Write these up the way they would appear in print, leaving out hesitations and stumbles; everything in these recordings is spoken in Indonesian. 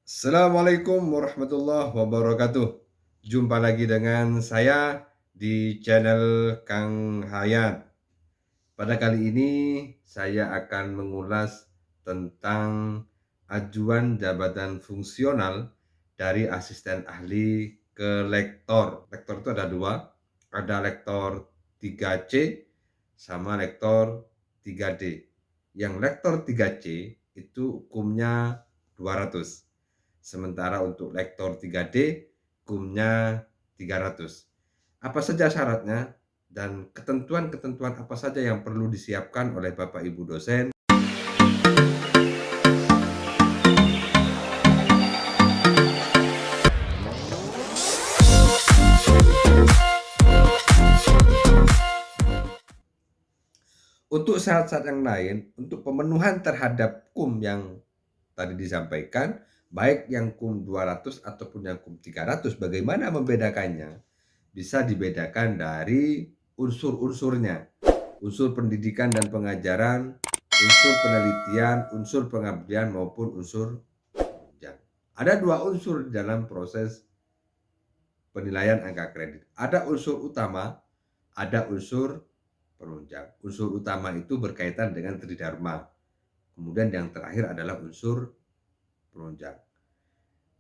Assalamualaikum warahmatullahi wabarakatuh. Jumpa lagi dengan saya di channel Kang Hayat. Pada kali ini saya akan mengulas tentang ajuan jabatan fungsional dari asisten ahli ke lektor. Lektor itu ada dua, ada lektor 3C sama lektor 3D. Yang lektor 3C itu hukumnya 200. Sementara untuk lektor 3D hukumnya 300. Apa saja syaratnya dan ketentuan-ketentuan apa saja yang perlu disiapkan oleh Bapak Ibu dosen? Untuk syarat-syarat yang lain, untuk pemenuhan terhadap KUM yang tadi disampaikan, baik yang KUM 200 ataupun yang KUM 300, bagaimana membedakannya? Bisa dibedakan dari unsur-unsurnya. Unsur pendidikan dan pengajaran, unsur penelitian, unsur pengabdian maupun unsur penunjang. Ada dua unsur dalam proses penilaian angka kredit. Ada unsur utama, ada unsur penunjang. Unsur utama itu berkaitan dengan tridharma. Kemudian yang terakhir adalah unsur penunjang.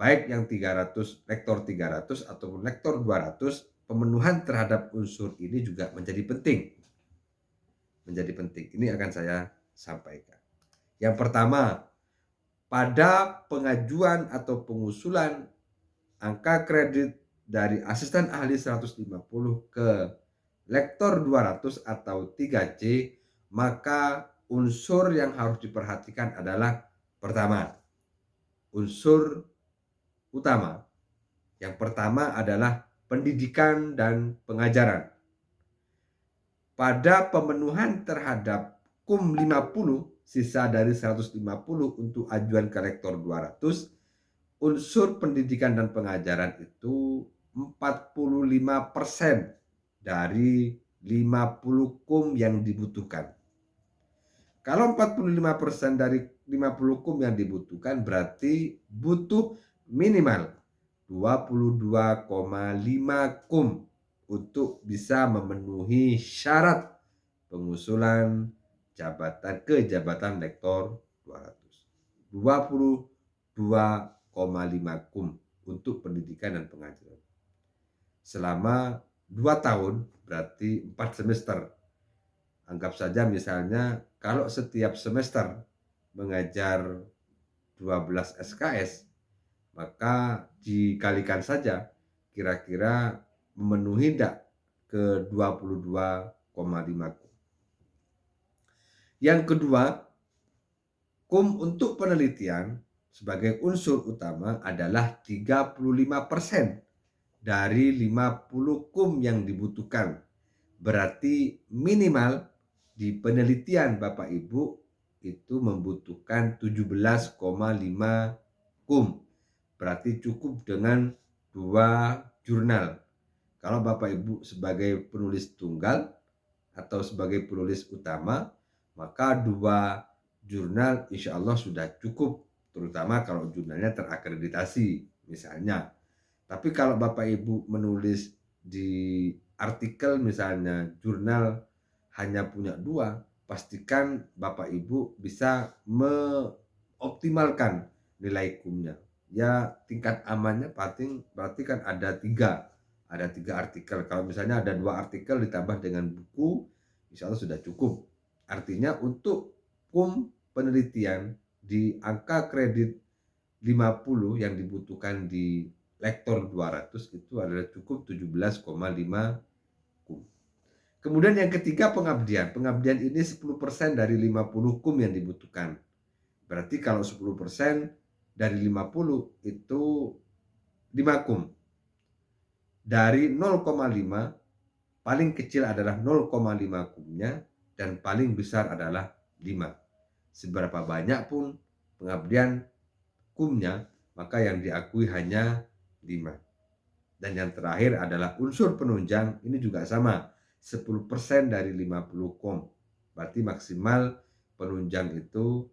Baik yang 300, lektor 300 ataupun lektor 200, pemenuhan terhadap unsur ini juga menjadi penting. Ini akan saya sampaikan. Yang pertama, pada pengajuan atau pengusulan angka kredit dari asisten ahli 150 ke lektor 200 atau 3C, maka unsur yang harus diperhatikan adalah pertama, unsur utama. Yang pertama adalah pendidikan dan pengajaran. Pada pemenuhan terhadap KUM 50, sisa dari 150 untuk ajuan ke lektor 200, unsur pendidikan dan pengajaran itu 45% dari 50 KUM yang dibutuhkan. Kalau 45% dari 50 KUM yang dibutuhkan, berarti butuh minimal 22,5 KUM untuk bisa memenuhi syarat pengusulan jabatan lektor 200. 22,5 KUM untuk pendidikan dan pengajaran. Selama 2 tahun berarti 4 semester. Anggap saja misalnya kalau setiap semester mengajar 12 SKS, maka dikalikan saja kira-kira memenuhi tidak ke 22,5 KUM. Yang kedua, KUM untuk penelitian sebagai unsur utama adalah 35% dari 50 KUM yang dibutuhkan. Berarti minimal di penelitian Bapak Ibu itu membutuhkan 17,5 KUM. Berarti cukup dengan 2 jurnal. Kalau Bapak Ibu sebagai penulis tunggal atau sebagai penulis utama, maka 2 jurnal insya Allah sudah cukup, terutama kalau jurnalnya terakreditasi misalnya. Tapi kalau Bapak Ibu menulis di artikel misalnya jurnal hanya punya 2, pastikan Bapak Ibu bisa mengoptimalkan nilai KUM-nya. Ya tingkat amannya berarti kan ada 3 artikel. Kalau misalnya ada 2 artikel ditambah dengan buku, insya Allah sudah cukup. Artinya untuk KUM penelitian di angka kredit 50 yang dibutuhkan di lektor 200 itu adalah cukup 17,5 KUM. Kemudian yang ketiga pengabdian. Pengabdian ini 10% dari 50 KUM yang dibutuhkan. Berarti kalau 10% dari 50 itu 5 KUM. Dari 0,5 paling kecil adalah 0,5 KUM-nya dan paling besar adalah 5. Seberapa banyak pun pengabdian KUM-nya, maka yang diakui hanya 5. Dan yang terakhir adalah unsur penunjang, ini juga sama, 10% dari 50 KUM. Berarti maksimal penunjang itu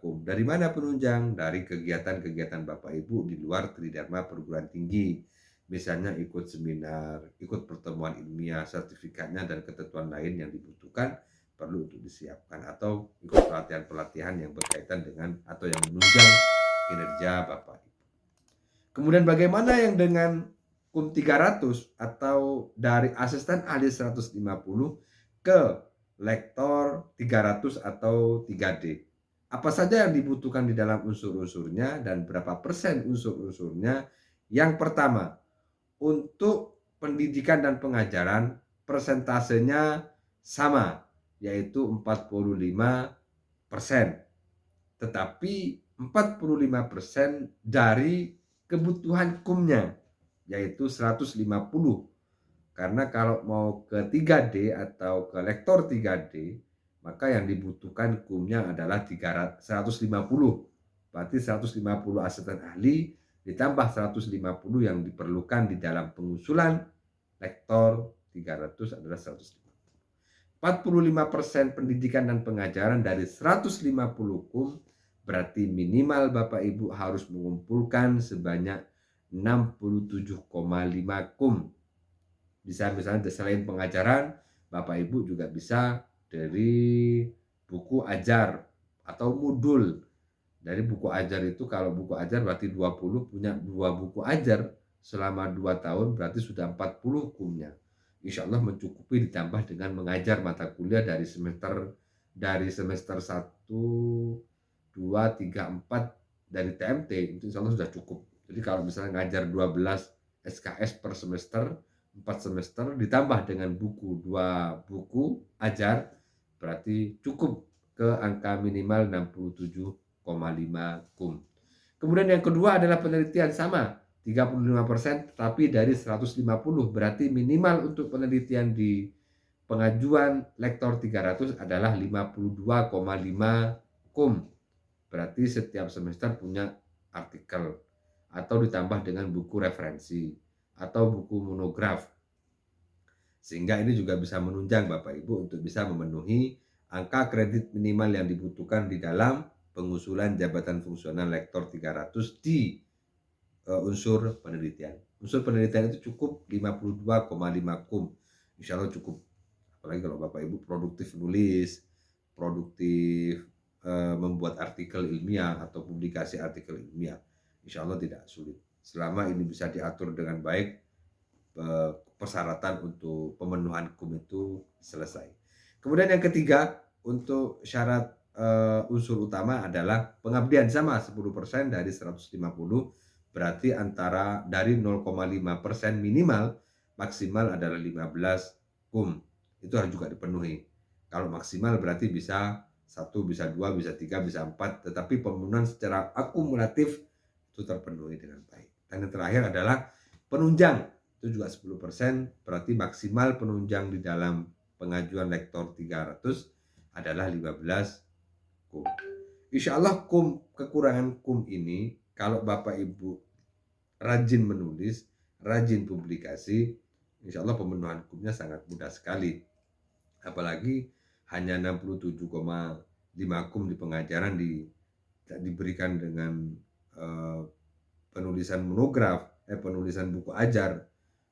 kum. Dari mana penunjang? Dari kegiatan-kegiatan Bapak Ibu di luar Tridharma Perguruan Tinggi. Misalnya ikut seminar, ikut pertemuan ilmiah, sertifikatnya dan ketentuan lain yang dibutuhkan perlu untuk disiapkan, atau ikut pelatihan-pelatihan yang berkaitan dengan atau yang menunjang kinerja Bapak Ibu. Kemudian bagaimana yang dengan kum 300 atau dari asisten ahli 150 ke lektor 300 atau 3D? Apa saja yang dibutuhkan di dalam unsur-unsurnya dan berapa persen unsur-unsurnya? Yang pertama, untuk pendidikan dan pengajaran persentasenya sama, yaitu 45%. Tetapi 45% dari kebutuhan kumnya, yaitu 150. Karena kalau mau ke 3D atau ke lektor 3D, maka yang dibutuhkan kumnya adalah 150. Berarti 150 asisten ahli ditambah 150 yang diperlukan di dalam pengusulan lektor 300 adalah 150. 45% pendidikan dan pengajaran dari 150 kum, berarti minimal Bapak Ibu harus mengumpulkan sebanyak 67,5 kum. Bisa misalnya selain pengajaran, Bapak Ibu juga bisa dari buku ajar atau modul. Dari buku ajar itu, kalau buku ajar berarti 20, punya 2 buku ajar selama 2 tahun, berarti sudah 40 kumnya. Insya Allah mencukupi, ditambah dengan mengajar mata kuliah dari semester 1, 2, 3, 4 dari TMT, itu insya Allah sudah cukup. Jadi kalau misalnya ngajar 12 SKS per semester, 4 semester, ditambah dengan buku 2 buku ajar, berarti cukup ke angka minimal 67,5 kum. Kemudian yang kedua adalah penelitian, sama 35%, tetapi dari 150, berarti minimal untuk penelitian di pengajuan lektor 300 adalah 52,5 kum. Berarti setiap semester punya artikel atau ditambah dengan buku referensi atau buku monograf. Sehingga ini juga bisa menunjang Bapak Ibu untuk bisa memenuhi angka kredit minimal yang dibutuhkan di dalam pengusulan jabatan fungsional lektor 300 di unsur penelitian. Unsur penelitian itu cukup 52,5 kum. Insya Allah cukup. Apalagi kalau Bapak Ibu produktif nulis, produktif membuat artikel ilmiah atau publikasi artikel ilmiah, insya Allah tidak sulit. Selama ini bisa diatur dengan baik, persyaratan untuk pemenuhan kum itu selesai. Kemudian yang ketiga, untuk syarat unsur utama adalah pengabdian, sama 10% dari 150, berarti antara dari 0,5% minimal, maksimal adalah 15 kum. Itu harus juga dipenuhi. Kalau maksimal berarti bisa 1, bisa 2, bisa 3, bisa 4, tetapi pemenuhan secara akumulatif itu terpenuhi dengan baik. Dan yang terakhir adalah penunjang, itu juga 10%, berarti maksimal penunjang di dalam pengajuan lektor 300 adalah 15 kum. Insya Allah kekurangan kum ini, kalau Bapak Ibu rajin menulis, rajin publikasi, insya Allah pemenuhan kumnya sangat mudah sekali. Apalagi hanya 67,5 kum di pengajaran diberikan dengan penulisan monograf, penulisan buku ajar,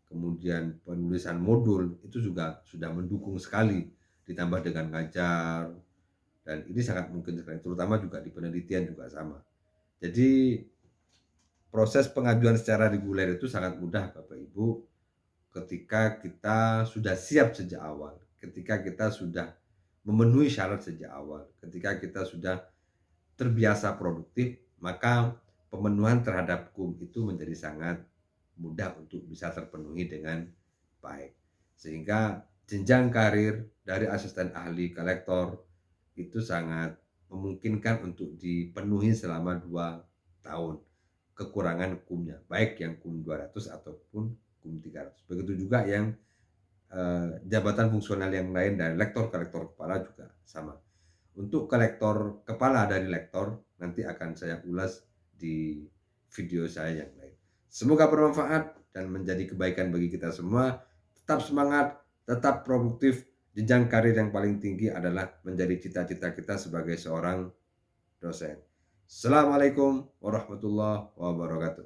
kemudian penulisan modul, itu juga sudah mendukung sekali, ditambah dengan ngajar, dan ini sangat mungkin sekali, terutama juga di penelitian juga sama. Jadi proses pengajuan secara reguler itu sangat mudah Bapak Ibu, ketika kita sudah siap sejak awal, ketika kita sudah memenuhi syarat sejak awal, ketika kita sudah terbiasa produktif, maka pemenuhan terhadap kum itu menjadi sangat mudah untuk bisa terpenuhi dengan baik. Sehingga jenjang karir dari asisten ahli ke lektor itu sangat memungkinkan untuk dipenuhi selama 2 tahun kekurangan kumnya, baik yang kum 200 ataupun kum 300. Begitu juga yang jabatan fungsional yang lain, dari lektor ke lektor kepala juga sama. Untuk ke lektor kepala dari lektor nanti akan saya ulas di video saya yang lain. Semoga bermanfaat dan menjadi kebaikan bagi kita semua. Tetap semangat, tetap produktif. Jenjang karir yang paling tinggi adalah menjadi cita-cita kita sebagai seorang dosen. Assalamualaikum warahmatullahi wabarakatuh.